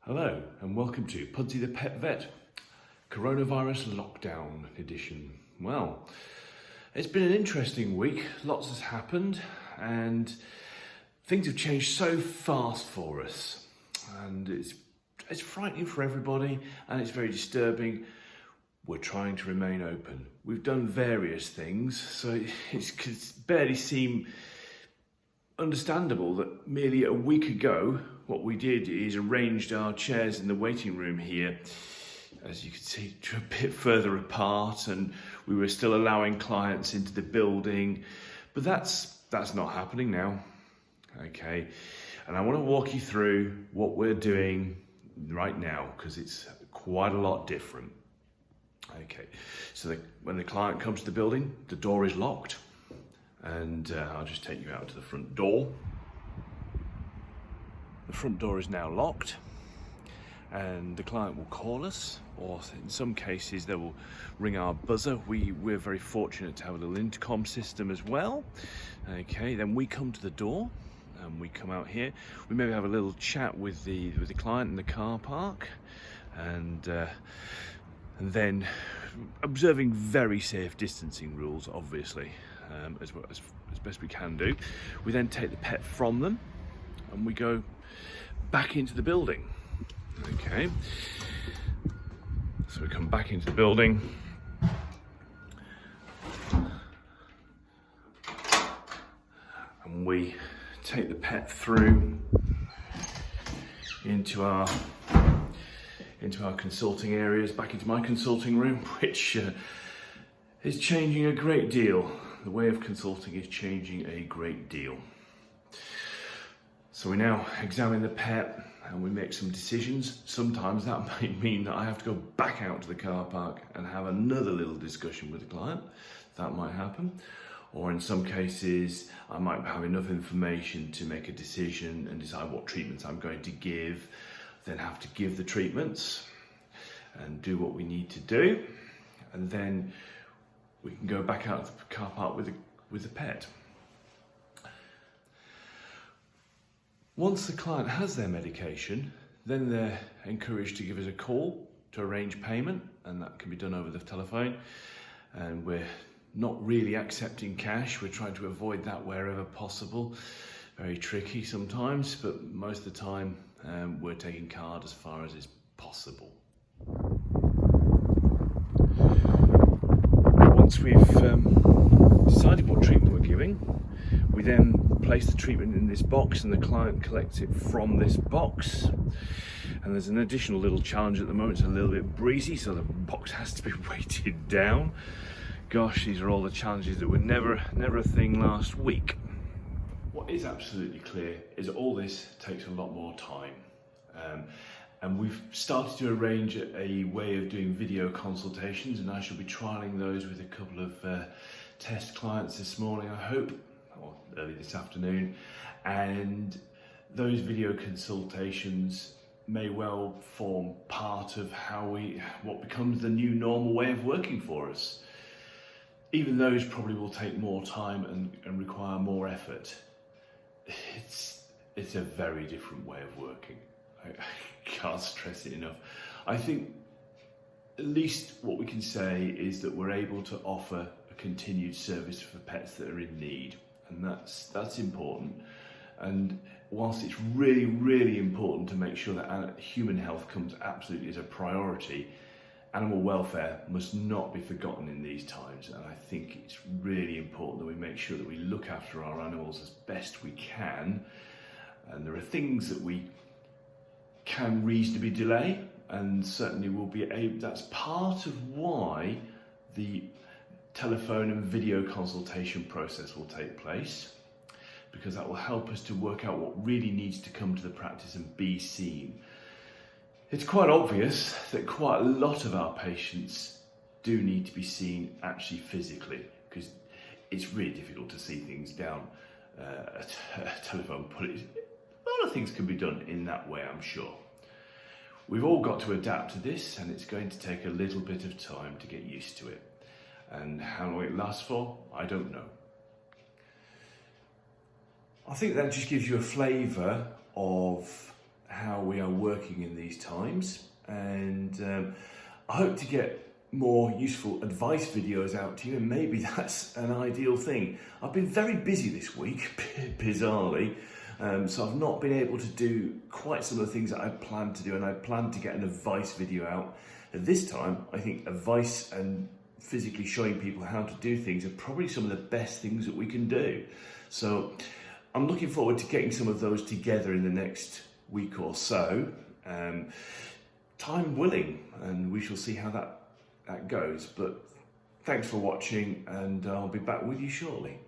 Hello and welcome to Pudseythepetvet, Coronavirus Lockdown Edition. Well, it's been an interesting week, lots has happened and things have changed so fast for us, and it's frightening for everybody and it's very disturbing. We're trying to remain open. We've done various things, so it could barely seem understandable that merely a week ago what we did is arranged our chairs in the waiting room here, as you can see, a bit further apart, and we were still allowing clients into the building, but that's not happening now. Okay, and I want to walk you through what we're doing right now because it's quite a lot different. Okay, so when the client comes to the building, the door is locked. And I'll just take you out to the front door. The front door is now locked and the client will call us, or in some cases they will ring our buzzer. We're very fortunate to have a little intercom system as well. Okay, then we come to the door and we come out here. We maybe have a little chat with the client in the car park, and then observing very safe distancing rules, obviously. As best we can do. We then take the pet from them and we go back into the building. Okay, so we come back into the building and we take the pet through into our consulting areas, back into my consulting room, which is changing a great deal. The way of consulting is changing a great deal. So we now examine the pet and we make some decisions. Sometimes that might mean that I have to go back out to the car park and have another little discussion with the client. That might happen. Or in some cases, I might have enough information to make a decision and decide what treatments I'm going to give, then have to give the treatments and do what we need to do. And then we can go back out to the car park with the pet. Once the client has their medication, then they're encouraged to give us a call to arrange payment, and that can be done over the telephone. And we're not really accepting cash. We're trying to avoid that wherever possible. Very tricky sometimes, but most of the time we're taking card as far as is possible. Once we've decided what treatment we're giving, we then place the treatment in this box and the client collects it from this box. And there's an additional little challenge at the moment. It's a little bit breezy, so the box has to be weighted down. Gosh, these are all the challenges that were never a thing last week. What is absolutely clear is all this takes a lot more time. And we've started to arrange a way of doing video consultations, and I shall be trialling those with a couple of test clients this morning, I hope, or early this afternoon. And those video consultations may well form part of what becomes the new normal way of working for us. Even those probably will take more time and require more effort. It's a very different way of working. I can't stress it enough. I think at least what we can say is that we're able to offer a continued service for pets that are in need, and that's important. And whilst it's really, really important to make sure that human health comes absolutely as a priority, animal welfare must not be forgotten in these times. And I think it's really important that we make sure that we look after our animals as best we can. And there are things that we can reasonably delay, and certainly will be able. That's part of why the telephone and video consultation process will take place, because that will help us to work out what really needs to come to the practice and be seen. It's quite obvious that quite a lot of our patients do need to be seen actually physically, because it's really difficult to see things down a telephone. A lot of things can be done in that way, I'm sure. We've all got to adapt to this, and it's going to take a little bit of time to get used to it. And how long it lasts for, I don't know. I think that just gives you a flavour of how we are working in these times, and I hope to get more useful advice videos out to you, and maybe that's an ideal thing. I've been very busy this week, bizarrely, so I've not been able to do quite some of the things that I planned to do, and I planned to get an advice video out. At this time, I think advice and physically showing people how to do things are probably some of the best things that we can do. So I'm looking forward to getting some of those together in the next week or so, time willing, and we shall see how that goes. But thanks for watching, and I'll be back with you shortly.